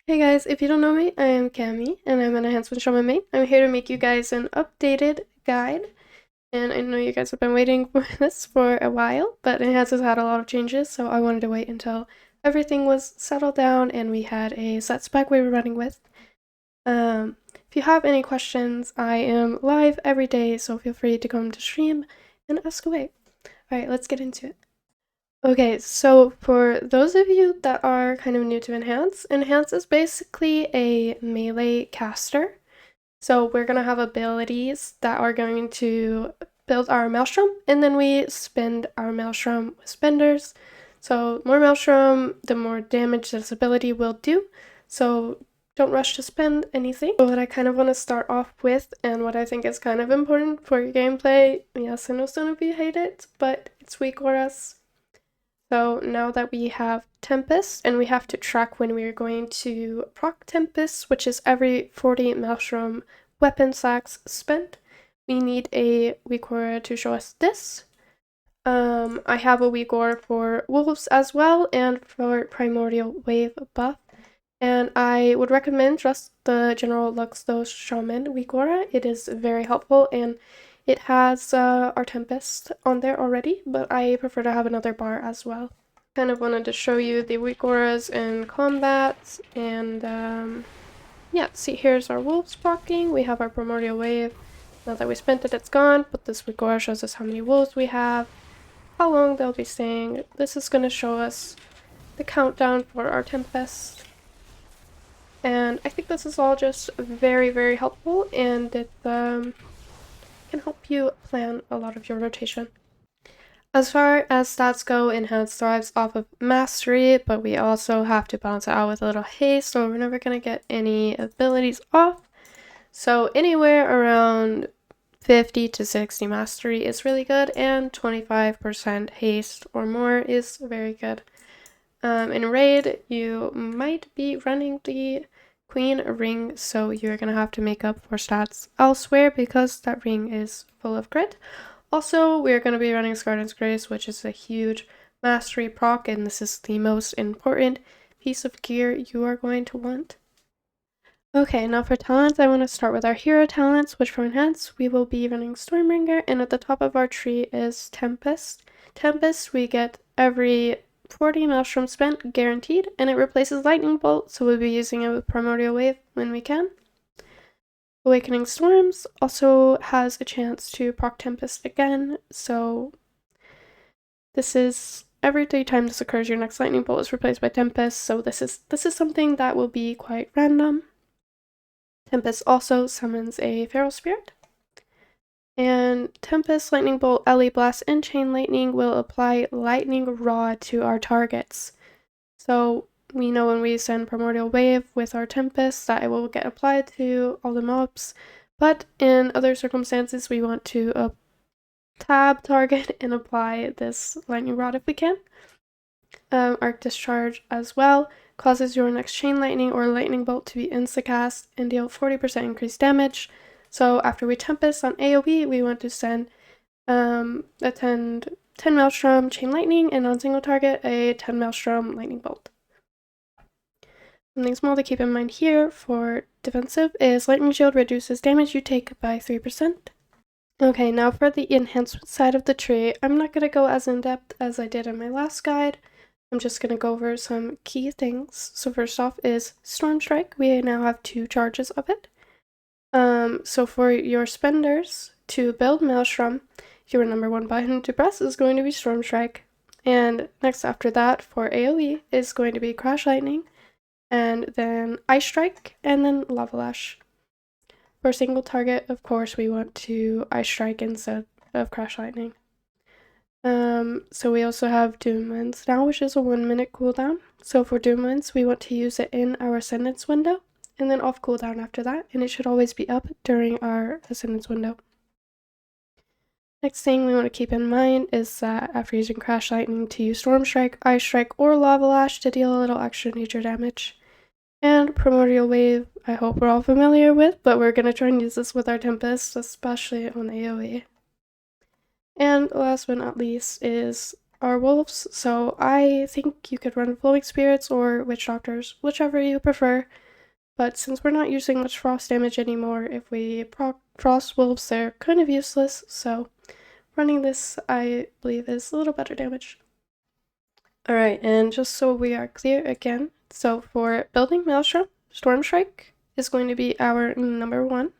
Hey guys, if you don't know me, I am Cami, and I'm an enhancement shaman main. I'm here to make you guys an updated guide, and I know you guys have been waiting for this for a while, but Enhance has had a lot of changes, so I wanted to wait until everything was settled down and we had a set spec we were running with. If you have any questions, I am live every day, so feel free to come to stream and ask away. Alright, let's get into it. Okay, so for those of you that are kind of new to Enhance, Enhance is basically a melee caster. So we're going to have abilities that are going to build our maelstrom, and then we spend our maelstrom with spenders. So more maelstrom, the more damage this ability will do. So don't rush to spend anything. So what I kind of want to start off with, and what I think is kind of important for your gameplay, yes, I know some of you hate it, but it's weakauras. So now that we have Tempest, and we have to track when we're going to proc Tempest, which is every 40 maelstrom weapon stacks spent, we need a weakaura to show us this. I have a weakaura for wolves as well, and for primordial wave buff. And I would recommend just the general Luxthos shaman weakaura. It is very helpful, and it has our Tempest on there already, but I prefer to have another bar as well. Kind of wanted to show you the weakauras in combat, and yeah, see, here's our wolves proccing. We have our primordial wave. Now that we spent it, it's gone, but this weakaura shows us how many wolves we have, how long they'll be staying. This is going to show us the countdown for our Tempest. And I think this is all just very, very helpful, and it can help you plan a lot of your rotation. As far as stats go, Enhance thrives off of mastery, but we also have to balance it out with a little haste, so we're never going to get any abilities off. So anywhere around 50 to 60 mastery is really good, and 25% haste or more is very good. In raid, you might be running the Queen ring, so you're going to have to make up for stats elsewhere because that ring is full of crit. Also, we're going to be running Scarlet's Grace, which is a huge mastery proc, and this is the most important piece of gear you are going to want. Okay, now for talents, I want to start with our hero talents, which for Enhance, we will be running Stormbringer, and at the top of our tree is Tempest. Tempest, we get every 40 maelstrom spent, guaranteed, and it replaces Lightning Bolt, so we'll be using it with Primordial Wave when we can. Awakening Storms also has a chance to proc Tempest again, so this is every 3 times this occurs, your next Lightning Bolt is replaced by Tempest, so this is something that will be quite random. Tempest also summons a Feral Spirit. And Tempest, Lightning Bolt, Ele Blast, and Chain Lightning will apply Lightning Rod to our targets. So we know when we send Primordial Wave with our Tempest that it will get applied to all the mobs, but in other circumstances we want to tab target and apply this Lightning Rod if we can. Arc Discharge as well causes your next Chain Lightning or Lightning Bolt to be insta-cast and deal 40% increased damage. So after we Tempest on AoE, we want to send a 10 Maelstrom Chain Lightning, and on single target, a 10 Maelstrom Lightning Bolt. Something small to keep in mind here for defensive is Lightning Shield reduces damage you take by 3%. Okay, now for the enhancement side of the tree, I'm not going to go as in-depth as I did in my last guide. I'm just going to go over some key things. So first off is Storm Strike. We now have 2 charges of it. So for your spenders, to build Maelstrom, your number 1 button to press is going to be Storm Strike. And next after that, for AoE, is going to be Crash Lightning, and then Ice Strike, and then Lava Lash. For single target, of course, we want to Ice Strike instead of Crash Lightning. So we also have Doom Lens now, which is a 1-minute cooldown. So for Doom Lens, we want to use it in our Ascendance window, and then off cooldown after that, and it should always be up during our Ascendance window. Next thing we want to keep in mind is that after using Crash Lightning to use Storm Strike, Ice Strike, or Lava Lash to deal a little extra nature damage. And Primordial Wave, I hope we're all familiar with, but we're going to try and use this with our Tempest, especially on AoE. And last but not least is our wolves, so I think you could run Flowing Spirits or Witch Doctors, whichever you prefer. But since we're not using much frost damage anymore, if we proc frost wolves, they're kind of useless, so running this, I believe, is a little better damage. Alright, and just so we are clear again, so for building Maelstrom, Storm Strike is going to be our number 1.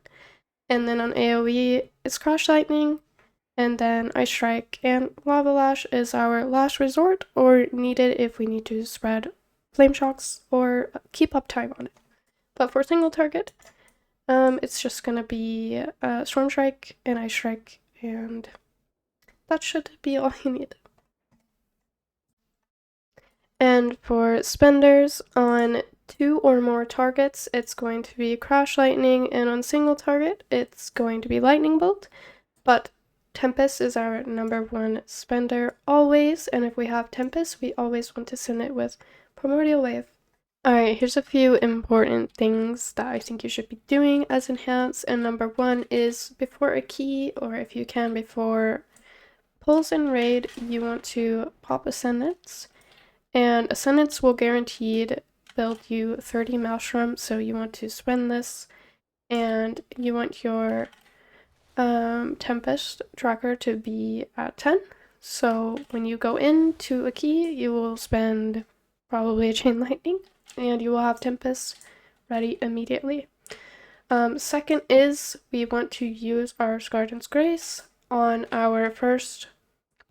And then on AoE, it's Crash Lightning, and then Ice Strike, and Lava Lash is our last resort, or needed if we need to spread Flame Shocks or keep up time on it. But for single target, it's just gonna be Storm Strike and Ice Strike, and that should be all you need. And for spenders, on 2 or more targets, it's going to be Crash Lightning, and on single target, it's going to be Lightning Bolt. But Tempest is our number 1 spender always, and if we have Tempest, we always want to send it with Primordial Wave. Alright, here's a few important things that I think you should be doing as Enhance, and number 1 is before a key, or if you can before pulls and raid, you want to pop Ascendance. And Ascendance will guaranteed build you 30 Maelstrom, so you want to spend this, and you want your Tempest tracker to be at 10. So when you go into a key, you will spend probably a Chain Lightning, and you will have Tempest ready immediately. Second is we want to use our Guardian's Grace on our first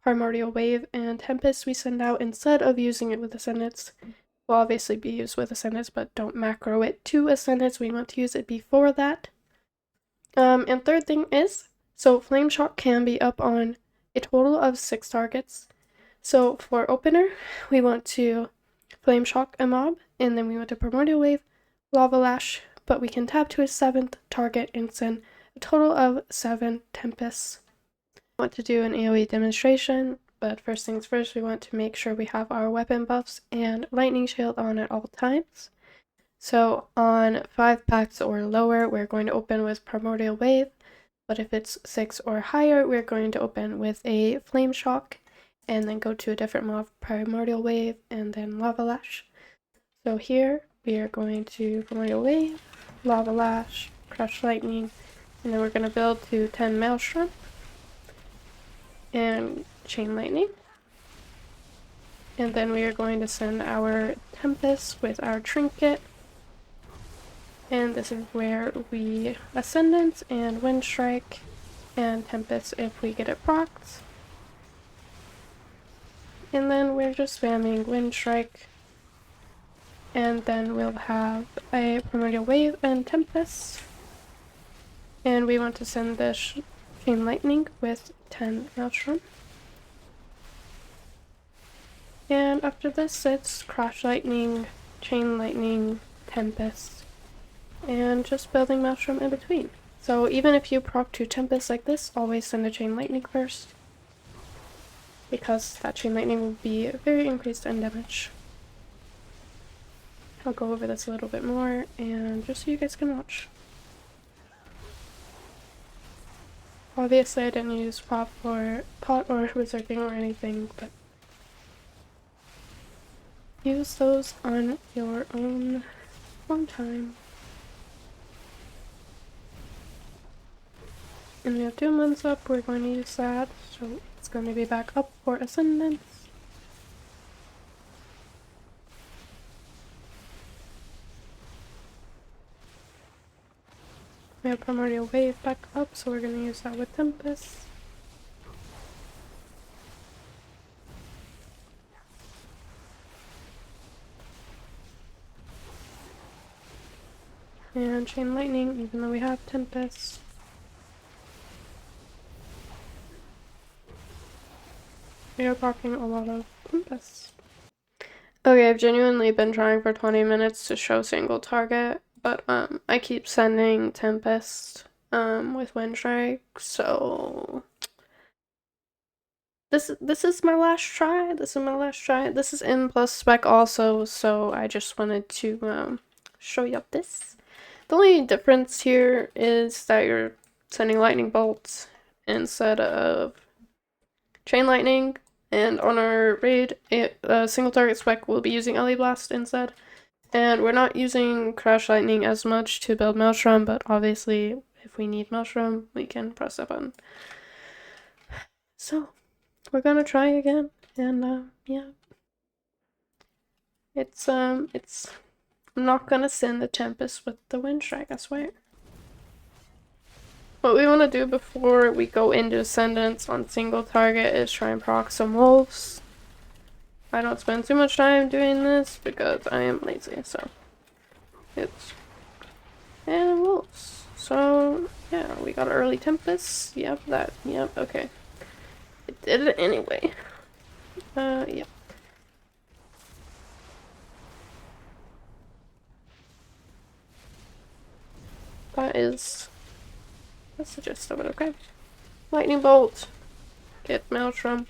Primordial Wave, and Tempest we send out instead of using it with Ascendance. Will obviously be used with Ascendance, but don't macro it to Ascendance. We want to use it before that. And third thing is, so Flame Shock can be up on a total of 6 targets. So for opener, we want to Flame Shock a mob, and then we want to Primordial Wave, Lava Lash, but we can tap to a 7th target and send a total of 7 Tempests. We want to do an AoE demonstration, but first things first, we want to make sure we have our weapon buffs and lightning shield on at all times. So on 5 packs or lower, we're going to open with Primordial Wave, but if it's 6 or higher, we're going to open with a Flame Shock, and then go to a different mob, Primordial Wave, and then Lava Lash. So here, we are going to Primordial Wave, Lava Lash, Crush Lightning, and then we're going to build to 10 Maelstrom, and Chain Lightning. And then we are going to send our Tempest with our Trinket. And this is where we Ascendance and Wind Strike and Tempest if we get it procced. And then we're just spamming Wind Strike. And then we'll have a Primordial Wave and Tempest. And we want to send this Chain Lightning with 10 Maelstrom. And after this, it's Crash Lightning, Chain Lightning, Tempest, and just building Maelstrom in between. So even if you proc 2 Tempest like this, always send a Chain Lightning first, because that Chain Lightning will be very increased in damage. I'll go over this a little bit more, and just so you guys can watch. Obviously I didn't use pot or wizarding or anything, but use those on your own time. And we have 2 months up, we're going to use that, so it's going to be back up for Ascendance. We have Primordial Wave back up, so we're going to use that with Tempest. And Chain Lightning, even though we have Tempest. We are proccing a lot of Tempest. Okay, I've genuinely been trying for 20 minutes to show single target, but I keep sending Tempest with Wind Strike, so this is my last try. This is in plus spec also, so I just wanted to show you up this. The only difference here is that you're sending lightning bolts instead of chain lightning, And on our raid, single target spec will be using LA Blast instead. And we're not using Crash Lightning as much to build Maelstrom, but obviously if we need Maelstrom, we can press that button. So, we're gonna try again, and yeah. I'm not gonna send the Tempest with the Wind Strike, I swear. What we want to do before we go into Ascendance on single target is try and proc some wolves. I don't spend too much time doing this because I am lazy, so it's and wolves. So yeah, we got an early Tempest. Yep, okay. It did it anyway. Yeah. That's the gist of it, okay? Lightning Bolt. Get Maelstrom.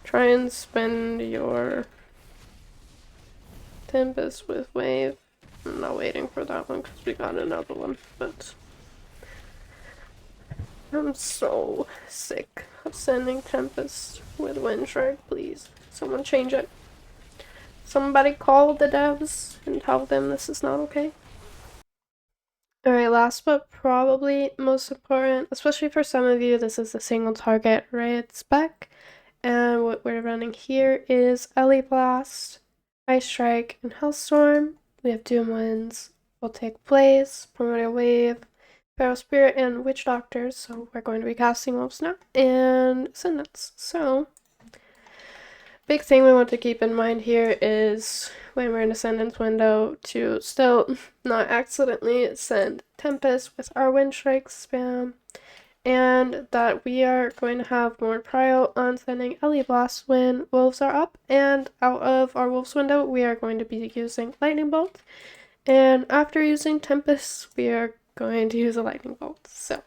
Try and spend your Tempest with Wave. I'm not waiting for that one because we got another one, but I'm so sick of sending Tempest with Wind Strike, please. Someone change it. Somebody call the devs and tell them this is not okay. Alright, last but probably most important, especially for some of you, this is a single target raid spec. And what we're running here is LA Blast, Ice Strike, and Hellstorm. We have Doom Winds, Will Take Place, Primordial Wave, Feral Spirit, and Witch Doctors. So we're going to be casting wolves now, and Ascendants. So, big thing we want to keep in mind here is when we're in Ascendance window to still not accidentally send Tempest with our Wind Strike spam, and that we are going to have more prio on sending LA Blast when wolves are up, and out of our wolves window we are going to be using Lightning Bolt, and after using Tempest we are going to use a Lightning Bolt. So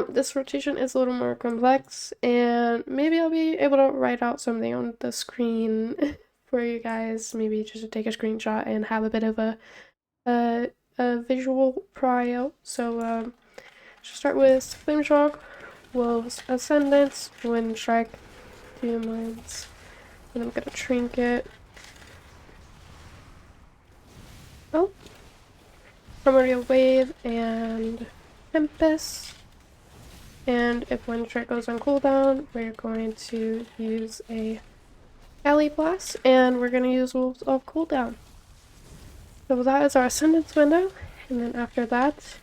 this rotation is a little more complex, and maybe I'll be able to write out something on the screen for you guys, maybe just to take a screenshot and have a bit of a visual prio. So start with Flame Shock, Wolves, Ascendants, Wind Strike, Doom Winds, and I'm gonna Trinket. Oh, Primordial Wave and Tempest. And if Wind Strike goes on cooldown, we're going to use a LA Blast, and we're going to use Wolves off cooldown. So that is our Ascendance window, and then after that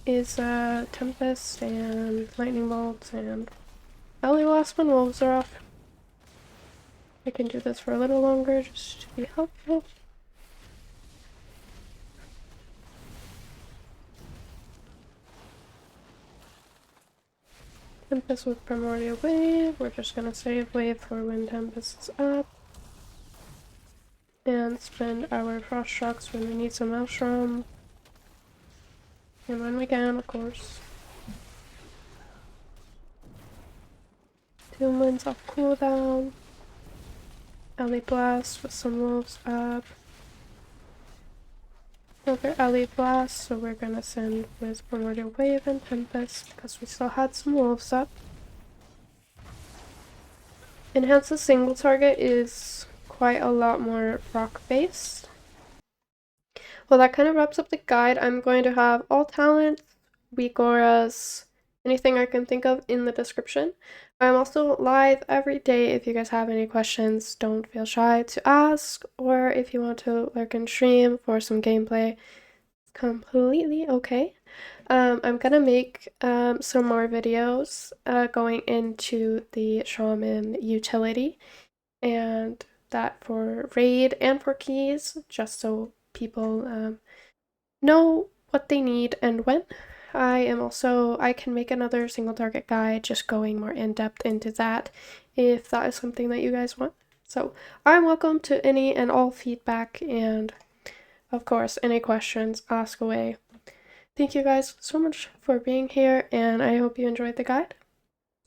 is Tempest and Lightning Bolt and LA Blast when Wolves are off. I can do this for a little longer just to be helpful. Tempest with Primordial Wave. We're just gonna save wave for when Tempest is up. And spend our Frost Shocks when we need some Maelstrom. And when we can, of course. Doom Winds off cooldown. LA Blast with some wolves up. Another LA Blast, so we're gonna send with Primordial Wave and Tempest because we still had some wolves up. Enhance the single target is quite a lot more rock based. Well, that kind of wraps up the guide. I'm going to have all talents, weakauras, anything I can think of in the description. I'm also live every day. If you guys have any questions, don't feel shy to ask, or if you want to lurk and stream for some gameplay, it's completely okay. I'm gonna make some more videos going into the shaman utility, and that for raid and for keys, just so people know what they need and when. I can make another single target guide just going more in depth into that if that is something that you guys want. So I'm welcome to any and all feedback, and of course any questions, ask away. Thank you guys so much for being here, and I hope you enjoyed the guide.